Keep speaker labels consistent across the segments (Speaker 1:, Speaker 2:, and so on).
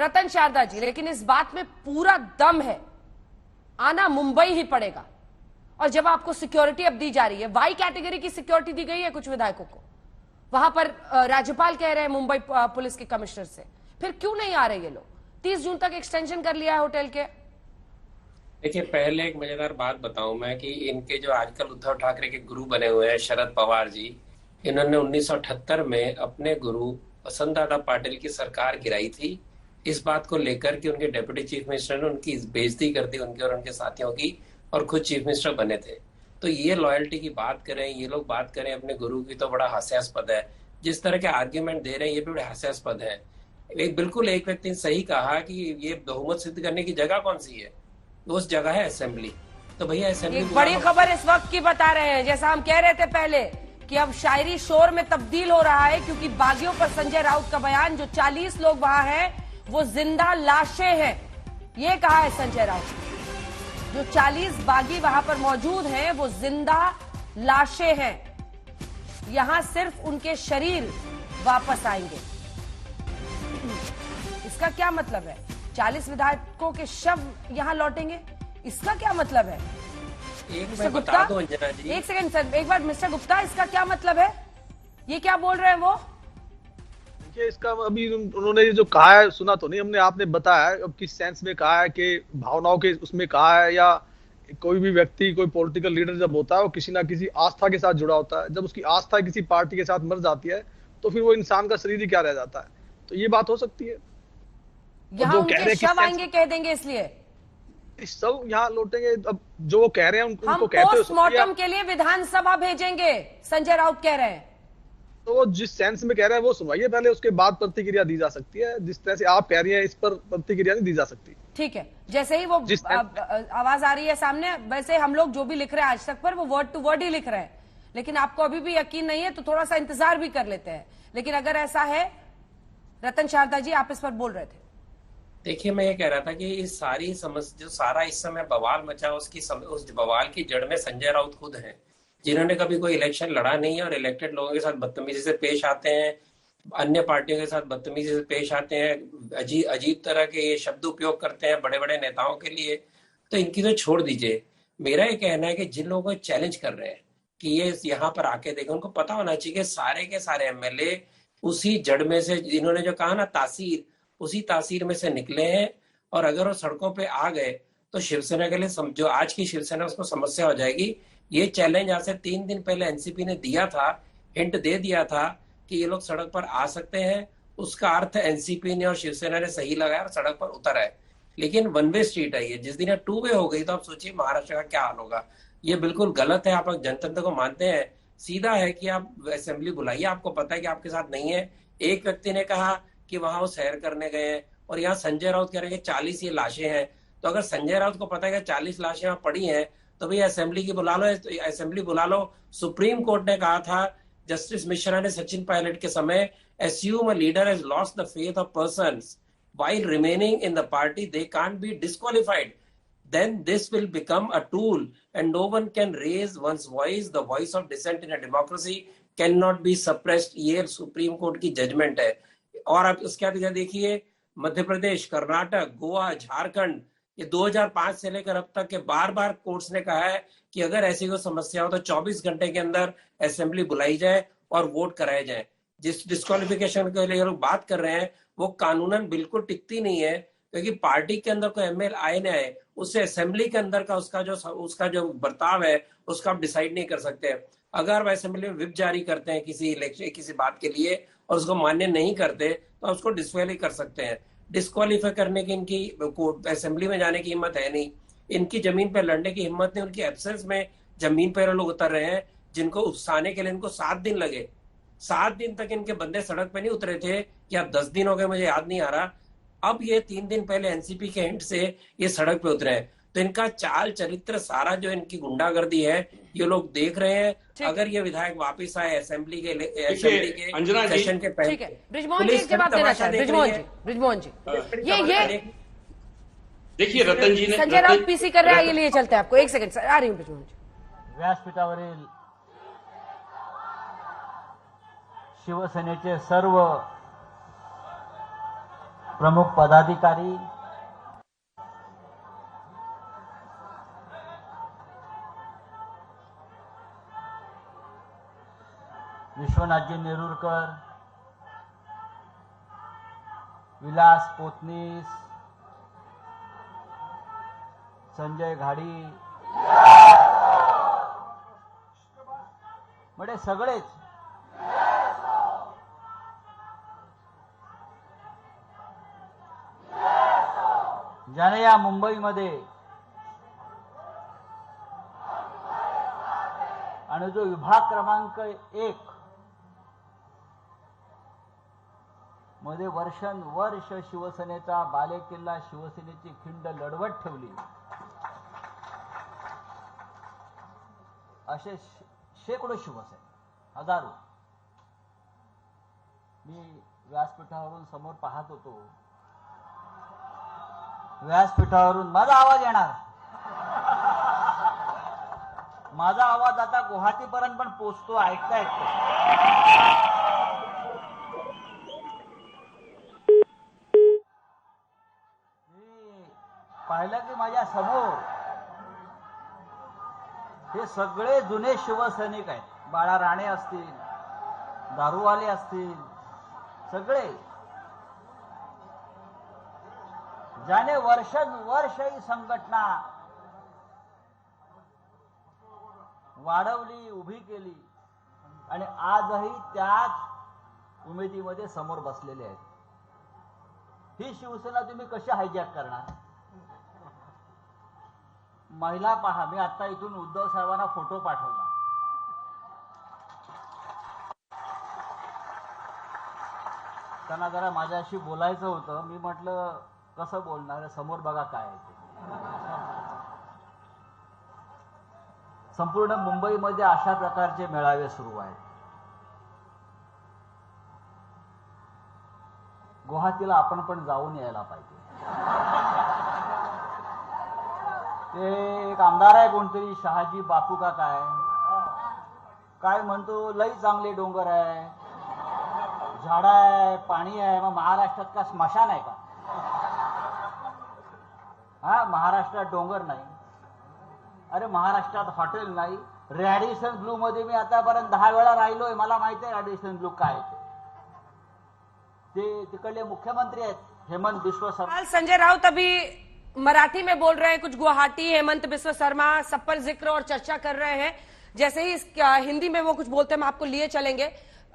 Speaker 1: रतन शारदा जी, लेकिन इस बात में पूरा दम है, आना मुंबई ही पड़ेगा। और जब आपको सिक्योरिटी अब दी जा रही है, वाई कैटेगरी की सिक्योरिटी दी गई है कुछ विधायकों को, वहां पर राज्यपाल कह रहे हैं मुंबई पुलिस के कमिश्नर से, फिर क्यों नहीं आ रहे ये लोग? 30 जून तक एक्सटेंशन कर लिया है होटल के।
Speaker 2: देखिए, पहले एक मजेदार बात बताऊं मैं कि इनके जो आजकल उद्धव ठाकरे के गुरु बने हुए हैं शरद पवार जी, इन्होंने 1978 में अपने गुरु वसंत दादा पाटिल की सरकार गिराई थी इस बात को लेकर कि उनके डिप्टी चीफ मिनिस्टर ने उनकी बेइज्जती कर दी, उनके और उनके साथियों की, और खुद चीफ मिनिस्टर बने थे। तो ये लॉयल्टी की बात करें, ये लोग बात करें अपने गुरु की, तो बड़ा हास्यास्पद है। जिस तरह के आर्ग्यूमेंट दे रहे हैं ये भी बड़े हास्यास्पद है। एक बिल्कुल एक व्यक्ति ने सही कहा कि ये बहुमत सिद्ध करने की जगह कौन सी है? उस जगह है असेंबली। तो भैया असेंबली
Speaker 1: एक बड़ी खबर इस वक्त की बता रहे हैं, जैसा हम कह रहे थे पहले कि अब शायरी शोर में तब्दील हो रहा है, क्योंकि बागियों पर संजय राउत का बयान, जो 40 लोग वहां हैं वो जिंदा लाशें हैं, ये कहा है संजय राउत। जो 40 बागी वहां पर मौजूद हैं वो जिंदा लाशें हैं, यहां सिर्फ उनके शरीर वापस आएंगे। इसका क्या मतलब है? 40 विधायकों के शव यहां लौटेंगे, इसका क्या मतलब है?
Speaker 2: मैं बता दूं अंजना जी,
Speaker 1: एक सेकंड सर, एक बार मिस्टर गुप्ता, इसका क्या मतलब है? ये क्या बोल रहे हैं वो?
Speaker 3: देखिए, इसका अभी उन्होंने जो कहा है सुना तो नहीं हमने, आपने बताया है अब किस सेंस में कहा है, कि भावनाओं के उसमें कहा है, या कोई भी व्यक्ति, कोई पॉलिटिकल लीडर जब होता है वो किसी ना किसी आस्था के साथ जुड़ा होता है, जब उसकी आस्था किसी पार्टी के साथ मर जाती है तो फिर वो इंसान का शरीर ही क्या रह जाता है। तो ये बात हो सकती है।
Speaker 1: यहां उनके शव आएंगे कह देंगे, इसलिए
Speaker 3: सब यहाँ लौटेंगे। अब जो वो कह रहे हैं
Speaker 1: हम पोस्टमार्टम के लिए विधानसभा भेजेंगे, संजय राउत कह रहे हैं।
Speaker 3: तो वो जिस सेंस में कह रहे हैं वो सुनवाइए पहले, उसके बाद प्रतिक्रिया दी जा सकती है। जिस तरह से आप कह रही हैं इस पर प्रतिक्रिया नहीं दी जा सकती।
Speaker 1: ठीक है, जैसे ही वो आवाज आ रही है सामने, वैसे हम लोग जो भी लिख रहे हैं आज तक पर वो वर्ड टू वर्ड ही लिख रहे हैं, लेकिन आपको अभी भी यकीन नहीं है तो थोड़ा सा इंतजार भी कर लेते हैं। लेकिन अगर ऐसा है, रतन शारदा जी आप इस पर बोल रहे थे।
Speaker 2: देखिए, मैं ये कह रहा था कि इस सारी समस्या, जो सारा इस समय बवाल मचा, उस बवाल की जड़ में संजय राउत खुद हैं, जिन्होंने कभी कोई इलेक्शन लड़ा नहीं है और इलेक्टेड लोगों के साथ बदतमीजी से पेश आते हैं, अन्य पार्टियों के साथ बदतमीजी से पेश आते हैं, अजीब तरह के ये शब्द उपयोग करते हैं बड़े बड़े नेताओं के लिए। तो इनकी तो छोड़ दीजिए। मेरा ये कहना है कि जिन लोगों को चैलेंज कर रहे हैं कि ये यहाँ पर आके देखें, उनको पता होना चाहिए कि सारे के सारे एमएलए उसी जड़ में से, इन्होंने जो कहा ना तासीर, उसी तासीर में से निकले हैं। और अगर वो सड़कों पे आ गए तो शिवसेना के लिए जो आज की शिवसेना उसको समस्या हो जाएगी। ये चैलेंज आज से 3 दिन पहले एनसीपी ने दिया था, हिंट दे दिया था कि ये लोग सड़क पर आ सकते हैं। उसका अर्थ एनसीपी ने और शिवसेना ने सही लगाया और सड़क पर उतर आए। लेकिन वन वे स्ट्रीट है ये, जिस दिन टू वे हो गई तो आप सोचिए महाराष्ट्र का क्या हाल होगा। ये बिल्कुल गलत है। आप जनतंत्र को मानते हैं, सीधा है कि आप असेंबली बुलाइए, आपको पता है कि आपके साथ नहीं है। एक व्यक्ति ने कहा कि वहां वो सैर करने गए हैं, और यहाँ संजय राउत कह रहे हैं 40 ये लाशें हैं। तो अगर संजय राउत को पता है कि 40 लाशें वहां पड़ी हैं, तो भैया असेंबली की बुला लो, असेंबली बुला लो। सुप्रीम कोर्ट ने कहा था, जस्टिस मिश्रा ने सचिन पायलट के समय, assume a leader has lost the faith of persons while remaining in the party, they can't be disqualified. Then this will become a tool and no one can raise one's voice. The voice of dissent in a democracy cannot be suppressed. ये supreme court की judgement है। और आप उसके बाद देखिए, मध्य प्रदेश, कर्नाटक, गोवा, झारखंड, ये 2005 से लेकर अब तक के बार बार कोर्ट्स ने कहा है कि अगर ऐसी कोई समस्या हो तो 24 घंटे के अंदर असेंबली बुलाई जाए और वोट कराए जाए। जिस डिस्क्वालिफिकेशन के लिए लोग बात कर रहे हैं वो कानूनन बिल्कुल टिकती नहीं है, क्योंकि पार्टी के अंदर कोई एमएल आए न आए, उससे असेंबली के अंदर का उसका जो बर्ताव है उसका आप डिसाइड नहीं कर सकते। अगर वह असेंबली में विप जारी करते हैं किसी इलेक्शन, किसी बात के लिए, और उसको मान्य नहीं करते तो आप उसको डिस्क्वालीफाई कर सकते हैं। डिस्क्वालीफाई करने की इनकी असेंबली में जाने की हिम्मत है नहीं, इनकी जमीन पर लड़ने की हिम्मत नहीं। उनकी एब्सेंस में जमीन पर लोग उतर रहे हैं, जिनको उकसाने के लिए इनको 7 दिन लगे। 7 दिन तक इनके बंदे सड़क पे नहीं उतरे थे, कि अब 10 दिन हो गए, मुझे याद नहीं आ रहा। अब ये 3 दिन पहले एनसीपी के हिंट से ये सड़क पे उतरे हैं। तो इनका चाल चरित्र सारा, जो इनकी गुंडागर्दी है, ये लोग देख रहे हैं। अगर ये विधायक वापिस आए असेंबली के सेशन के पहले,
Speaker 1: ठीक है, ब्रिजमोहन जी जवाब देना चाहते हैं। ब्रिजमोहन जी ये
Speaker 4: देखिए, रतन जी ने,
Speaker 1: संजय राउत पीसी कर रहे हैं, ये लिए चलते हैं आपको। एक सेकंड सर, आ रही हूँ ब्रिजमोहन जी।
Speaker 5: व्यासपीठावरील शिवसेनेचे सर्व प्रमुख पदाधिकारी, विश्वनाथजी नेरुरकर, विलास पोतनीस, संजय घाडी, म्हणजे सगळेच ज्याने या मुंबईमध्ये आणि जो विभाग क्रमांक 1 मध्ये वर्षानुवर्ष शिवसेनेचा बालेकिल्ला, शिवसेनेची खिंड लढवत ठेवली, असे शेकडो शिवसैनिक, हजारो. मी व्यासपीठावरून समोर पाहत होतो. व्यासपीठावरून माझा आवाज येणार, माझा आवाज आता गुवाहाटीपर्यंत पण पोचतो, ऐकता ऐकतो. पाहिलं की माझ्या समोर हे सगळे जुने शिवसैनिक आहेत. बाळा राणे असतील, दारूवाले असतील, सगळे ज्याने वर्षानुवर्ष ही संघटना वाढवली, उभी केली आणि आजही त्याच उमेदीमध्ये समोर बसलेले आहेत. ही शिवसेना तुम्ही कशी हायजॅक करणार? महिला पहा, मी आता इथून उद्धव साहेबांना फोटो पाठवला. त्यांना जरा माझ्याशी बोलायचं होतं. मी म्हटलं कसं बोलणार, समोर बघा काय आहे ते. संपूर्ण मुंबईमध्ये अशा प्रकारचे मेळावे सुरू आहेत. गुवाहाटीला आपण पण जाऊन यायला पाहिजे. ते एक आमदार आहे कोणतरी, शहाजी बापू का काय म्हणतो, लई चांगले डोंगर आहे, झाड आहे, पाणी आहे. मग महाराष्ट्रात का स्मशान आहे का? हा, महाराष्ट्रात डोंगर नाही. अरे महाराष्ट्रात हॉटेल नाही. रॅडिसन ब्लू मध्ये मी आतापर्यंत 10 वेळा राहिलोय. मला माहिती आहे रॅडिसन ब्लू काय आहे. ते तिकडले मुख्यमंत्री आहेत हेमंत बिस्व शर्मा.
Speaker 1: संजय राउत अभी मराठी में बोल रहे हैं कुछ, गुवाहाटी, हेमंत बिस्व शर्मा सब पर जिक्र और चर्चा कर रहे हैं. जैसे ही हिंदी में वो कुछ बोलते हैं, हम आपको लिए चलेंगे.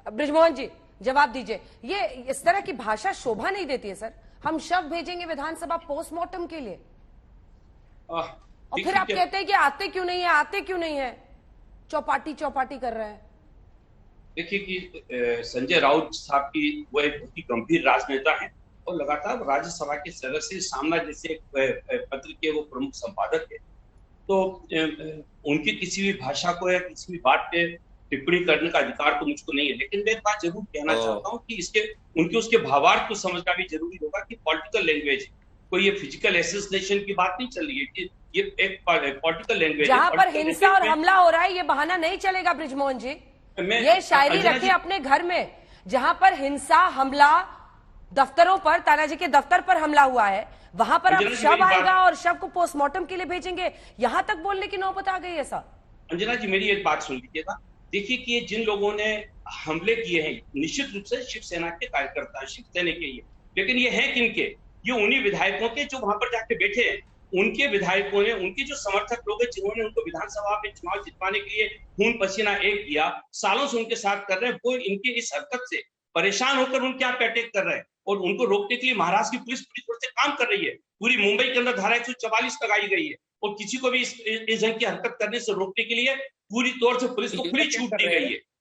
Speaker 1: ब्रिजमोहन जी जवाब दीजिए. ये इस तरह की भाषा शोभा नहीं देती है सर. हम शव भेजेंगे विधानसभा पोस्टमार्टम के लिए और फिर आप कहते हैं कि आते क्यों नहीं है, चौपाटी कर रहे हैं.
Speaker 4: देखिए कि संजय राउत साहब की वो एक बहुत ही गंभीर राजनेता है और लगातार राज्यसभा के सदस्य सामना जैसे पत्र के वो प्रमुख संपादक है. तो उनकी किसी भी भाषा को या किसी भी बात पे टिप्पणी करने का अधिकार तो मुझको नहीं है. लेकिन मैं एक बात जरूर कहना चाहता हूँ कि उनके उसके भावार्थ को समझना भी जरूरी होगा कि पॉलिटिकल लैंग्वेज, कोई ये फिजिकल एसेसिनेशन की बात नहीं चल रही है कि ये एक पॉलिटिकल लैंग्वेज.
Speaker 1: जहां पर हिंसा और हमला हो रहा है, ये बहाना नहीं चलेगा ब्रिजमोहन जी. ये शायरी रखिए अपने घर में. जहां पर हिंसा, हमला, दफ्तरों पर, तानाजी के दफ्तर पर हमला हुआ है, वहां पर अब शव आएगा और शव को पोस्टमार्टम के लिए भेजेंगे. यहां तक बोलने की नौबत आ गई है सर.
Speaker 4: अंजना जी मेरी एक बात सुन लीजिएगा. देखिए कि जिन लोगों ने हमले किए हैं निश्चित रूप से शिवसेना के कार्यकर्ता, शिवसेना के ये, लेकिन ये हैं किनके? ये उन्हीं विधायकों के जो वहां पर जाके बैठे हैं. उनके विधायकों ने, उनके जो समर्थक लोग हैं जिन्होंने उनको विधानसभा में चुनाव जितवाने के लिए खून पसीना एक किया, सालों से उनके साथ कर रहे हैं, वो इनके इस हरकत से परेशान होकर उनके यहाँ पे अटैक कर रहे हैं और उनको रोकने के लिए महाराष्ट्र की पुलिस पूरी तरह से काम कर रही है. पूरी मुंबई के अंदर धारा 144 लगाई गई है और किसी को भी इस ढंग की हरकत करने से रोकने के लिए पूरी तौर से पुलिस को खुली छूट दी गई है.